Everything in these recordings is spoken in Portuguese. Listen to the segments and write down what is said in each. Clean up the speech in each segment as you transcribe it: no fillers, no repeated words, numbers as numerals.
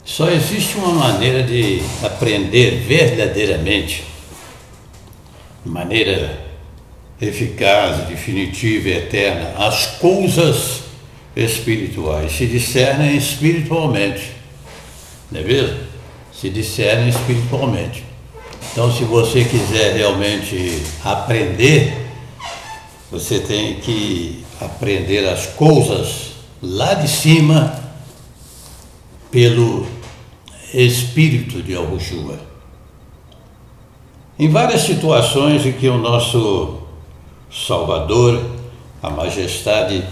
Só existe uma maneira de aprender verdadeiramente, de maneira eficaz, definitiva e eterna, as coisas espirituais. Se discernem espiritualmente, não é mesmo? Se discernem espiritualmente. Então, se você quiser realmente aprender, você tem que aprender as coisas lá de cima pelo Espírito de Yahushua. Em várias situações em que o nosso Salvador, a Majestade,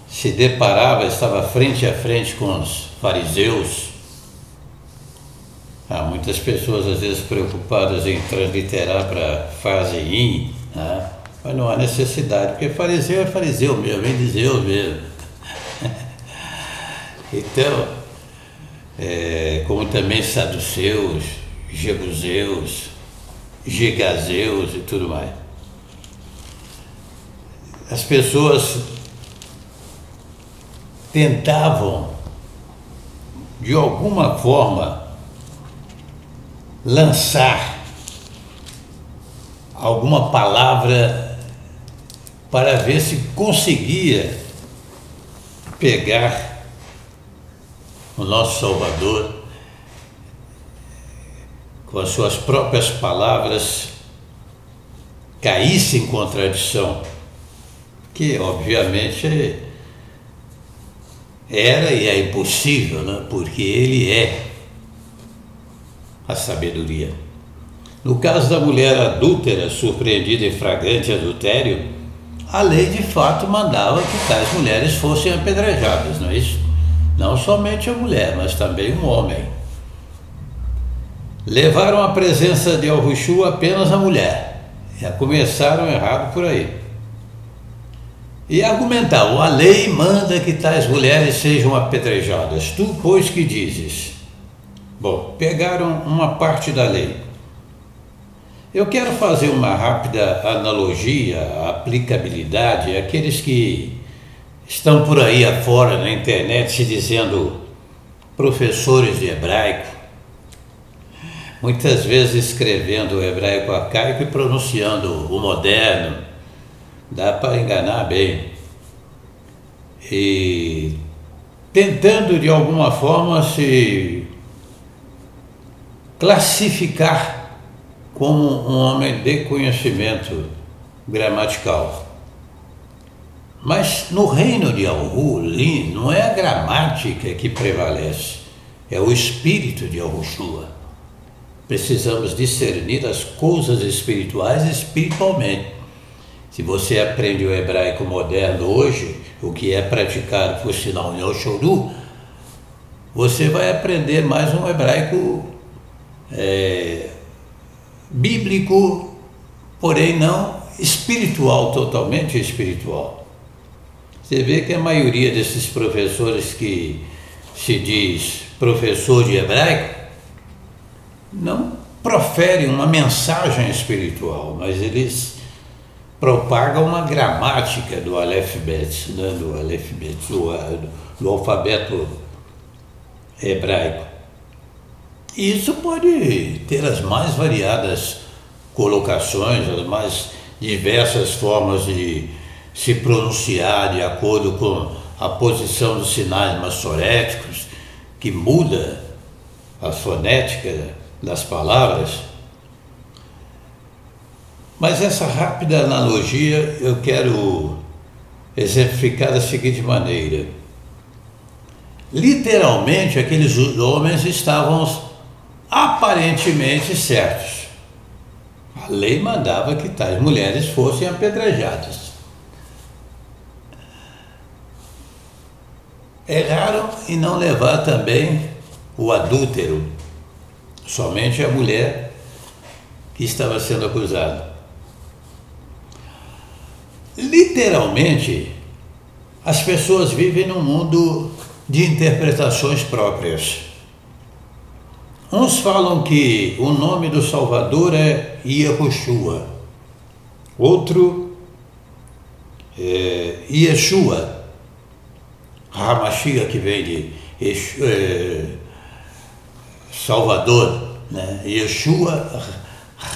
se deparava, estava frente a frente com os fariseus. Há muitas pessoas às vezes preocupadas em transliterar para fariseim, né? Mas não há necessidade, porque fariseu é fariseu mesmo, vem dizer eu mesmo. Então, como também saduceus, jebuseus, gigazeus e tudo mais. As pessoas tentavam, de alguma forma, lançar alguma palavra para ver se conseguia pegar o nosso Salvador com as suas próprias palavras, caísse em contradição, que obviamente era e é impossível, né? Porque ele é a sabedoria. No caso da mulher adúltera surpreendida em flagrante adultério, a lei de fato mandava que tais mulheres fossem apedrejadas, não é isso? Não somente a mulher, mas também um homem. Levaram à presença de Yahushua apenas a mulher. Já começaram errado por aí. E argumentavam, a lei manda que tais mulheres sejam apedrejadas. Tu, pois, que dizes? Bom, pegaram uma parte da lei. Eu quero fazer uma rápida analogia, aplicabilidade àqueles que estão por aí afora na internet se dizendo professores de hebraico, muitas vezes escrevendo o hebraico arcaico e pronunciando o moderno. Dá para enganar bem. E tentando de alguma forma se classificar como um homem de conhecimento gramatical. Mas no reino de Yahu, não é a gramática que prevalece, é o espírito de Yahushua. Precisamos discernir as coisas espirituais espiritualmente. Se você aprende o hebraico moderno hoje, o que é praticado por sinal em Oshoru, você vai aprender mais um hebraico bíblico, porém não espiritual, totalmente espiritual. Você vê que a maioria desses professores que se diz professor de hebraico não proferem uma mensagem espiritual, mas eles propagam uma gramática do Aleph-Bet, né? do alfabeto hebraico. E isso pode ter as mais variadas colocações, as mais diversas formas de se pronunciar de acordo com a posição dos sinais massoréticos, que muda a fonética das palavras. Mas essa rápida analogia eu quero exemplificar da seguinte maneira. Literalmente, aqueles homens estavam aparentemente certos. A lei mandava que tais mulheres fossem apedrejadas. Erraram em não levar também o adúltero, somente a mulher que estava sendo acusada. Literalmente, as pessoas vivem num mundo de interpretações próprias. Uns falam que o nome do Salvador é Yahushua, outro é Yeshua, Hamashiach, que vem de Salvador, né? Yeshua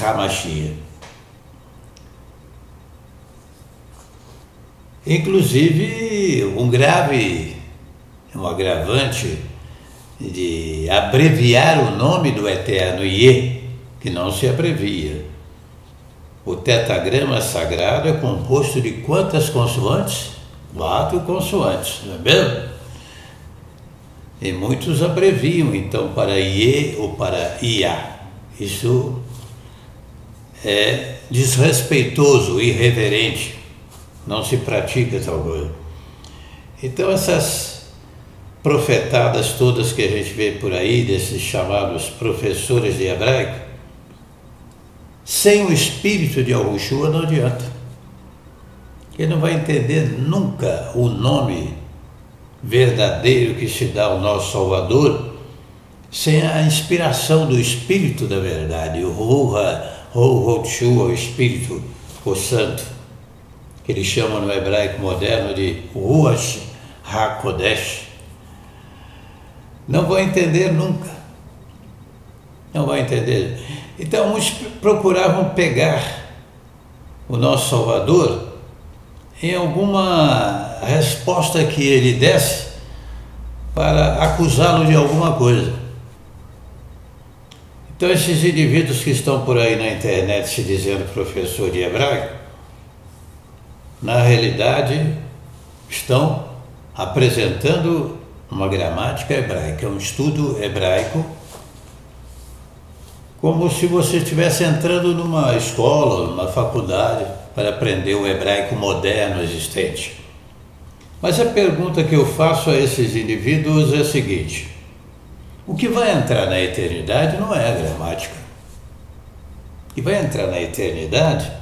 HaMashiach. Inclusive, um agravante de abreviar o nome do Eterno Iê, que não se abrevia. O tetagrama sagrado é composto de quantas consoantes? 4 consoantes, não é mesmo? E muitos abreviam, então, para Iê ou para Iá. Isso é desrespeitoso, irreverente. Não se pratica tal coisa. Então, essas profetadas todas que a gente vê por aí, desses chamados professores de hebraico, sem o espírito de Yahushua não adianta. Ele não vai entender nunca o nome verdadeiro que se dá ao nosso Salvador sem a inspiração do Espírito da verdade, o o Espírito, o Santo, que eles chamam no hebraico moderno de Ruach HaKodesh. Não vai entender nunca. Não vai entender. Então, uns procuravam pegar o nosso Salvador em alguma resposta que ele desse para acusá-lo de alguma coisa. Então, esses indivíduos que estão por aí na internet se dizendo professor de hebraico, na realidade estão apresentando uma gramática hebraica, um estudo hebraico, como se você estivesse entrando numa escola, numa faculdade, para aprender o hebraico moderno existente. Mas a pergunta que eu faço a esses indivíduos é a seguinte: o que vai entrar na eternidade não é a gramática. O que vai entrar na eternidade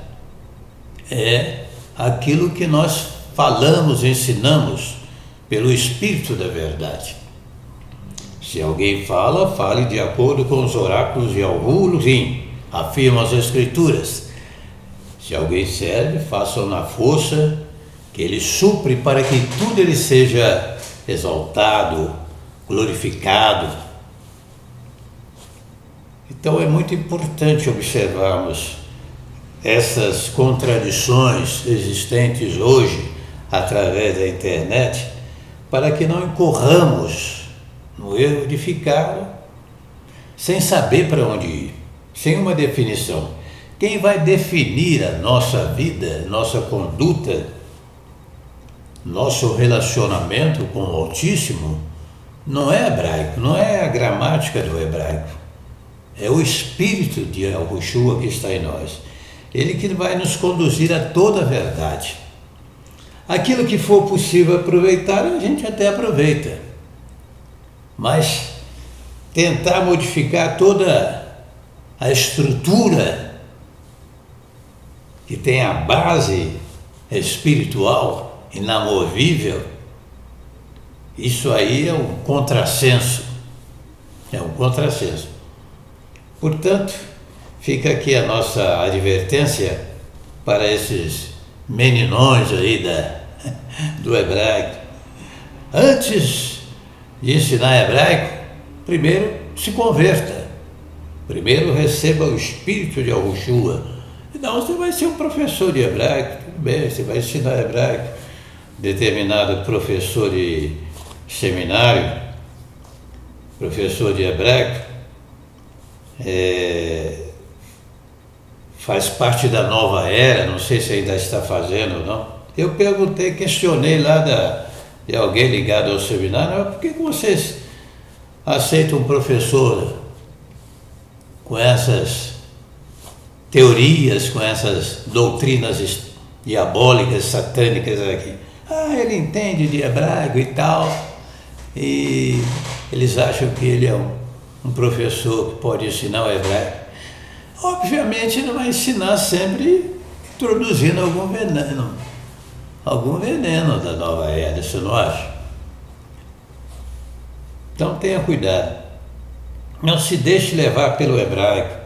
é aquilo que nós falamos, ensinamos pelo Espírito da verdade. Se alguém fala, fale de acordo com os oráculos de Yahuwah, afirmam as Escrituras. Se alguém serve, faça na força que ele supre para que tudo ele seja exaltado, glorificado. Então é muito importante observarmos essas contradições existentes hoje através da internet, para que não incorramos no erro de ficar sem saber para onde ir, sem uma definição. Quem vai definir a nossa vida, nossa conduta, nosso relacionamento com o Altíssimo, não é hebraico, não é a gramática do hebraico, é o Espírito de Yahushua que está em nós. Ele que vai nos conduzir a toda a verdade. Aquilo que for possível aproveitar, a gente até aproveita. Mas tentar modificar toda a estrutura que tem a base espiritual inamovível, isso aí é um contrassenso. É um contrassenso. Portanto, fica aqui a nossa advertência para esses meninões aí do hebraico. Antes de ensinar hebraico, primeiro se converta. Primeiro receba o Espírito de Yahushua. Então você vai ser um professor de hebraico, tudo bem, você vai ensinar hebraico. Determinado professor de seminário, professor de hebraico, faz parte da nova era, não sei se ainda está fazendo ou não. Eu perguntei, questionei lá de alguém ligado ao seminário, por que vocês aceitam um professor com essas teorias, com essas doutrinas diabólicas, satânicas aqui? Ah, ele entende de hebraico e tal, e eles acham que ele é um professor que pode ensinar o hebraico. Obviamente ele vai ensinar sempre introduzindo algum veneno da nova era, você não acha? Então tenha cuidado, não se deixe levar pelo hebraico.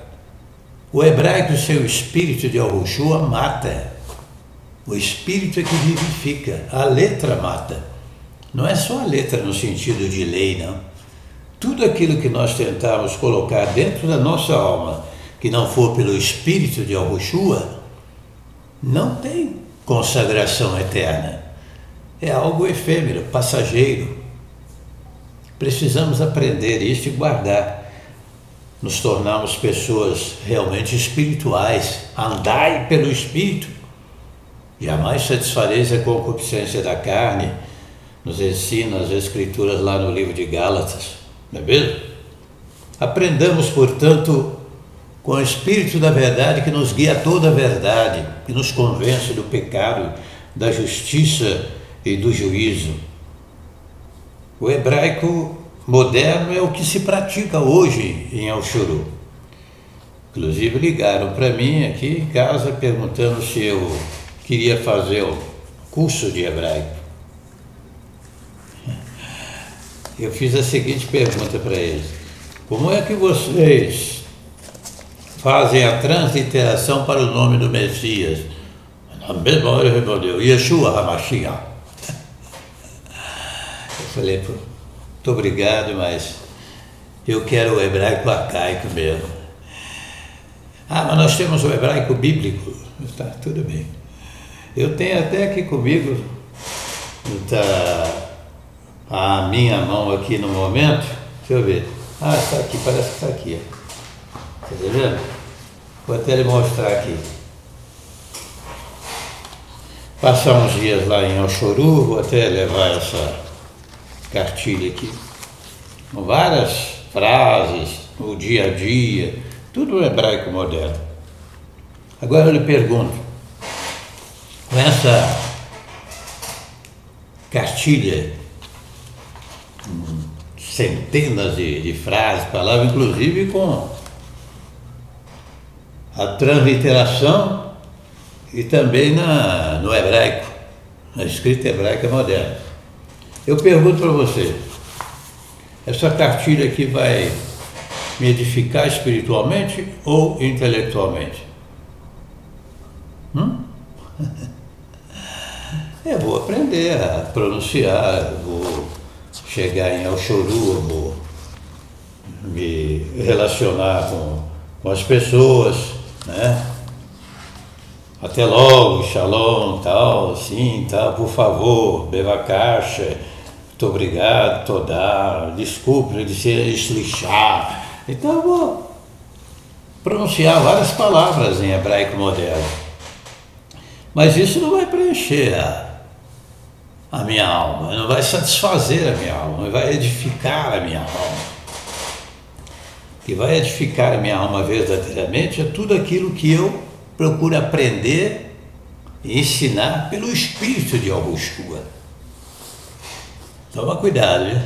O hebraico, o seu espírito de Yahushua, mata. O espírito é que vivifica, a letra mata. Não é só a letra no sentido de lei, não. Tudo aquilo que nós tentarmos colocar dentro da nossa alma, que não for pelo Espírito de Yahushua, não tem consagração eterna. É algo efêmero, passageiro. Precisamos aprender isso e guardar. Nos tornarmos pessoas realmente espirituais. Andai pelo Espírito. Jamais satisfareis a concupiscência da carne. Nos ensina as Escrituras lá no livro de Gálatas. Não é mesmo? Aprendamos, portanto, com o Espírito da verdade que nos guia a toda a verdade, que nos convence do pecado, da justiça e do juízo. O hebraico moderno é o que se pratica hoje em Alchuru. Inclusive ligaram para mim aqui em casa perguntando se eu queria fazer o curso de hebraico. Eu fiz a seguinte pergunta para eles: como é que vocês fazem a transliteração para o nome do Messias? Na mesma hora ele respondeu: Yeshua HaMashiach. Eu falei: muito obrigado, mas eu quero o hebraico arcaico mesmo. Ah, mas nós temos o hebraico bíblico. Tá, tudo bem. Eu tenho até aqui comigo, tá a minha mão aqui no momento. Deixa eu ver. Ah, está aqui, parece que está aqui. Está vendo? Vou até lhe mostrar aqui. Passar uns dias lá em Alchuru, vou até levar essa cartilha aqui. Com várias frases, o dia a dia, tudo no hebraico moderno. Agora eu lhe pergunto, com essa cartilha, centenas de frases, palavras, inclusive com a transliteração e também no hebraico, na escrita hebraica moderna. Eu pergunto para você, essa cartilha aqui vai me edificar espiritualmente ou intelectualmente? Eu vou aprender a pronunciar, vou chegar em Alchuru, vou me relacionar com as pessoas, né? Até logo, shalom, tal, assim, tal, por favor, bevacaixa, muito obrigado, todá, desculpe, de ser eslixar. Então eu vou pronunciar várias palavras em hebraico moderno. Mas isso não vai preencher a minha alma, não vai satisfazer a minha alma, não vai edificar a minha alma. O que vai edificar a minha alma verdadeiramente é tudo aquilo que eu procuro aprender e ensinar pelo Espírito de Yahushua. Toma cuidado, viu?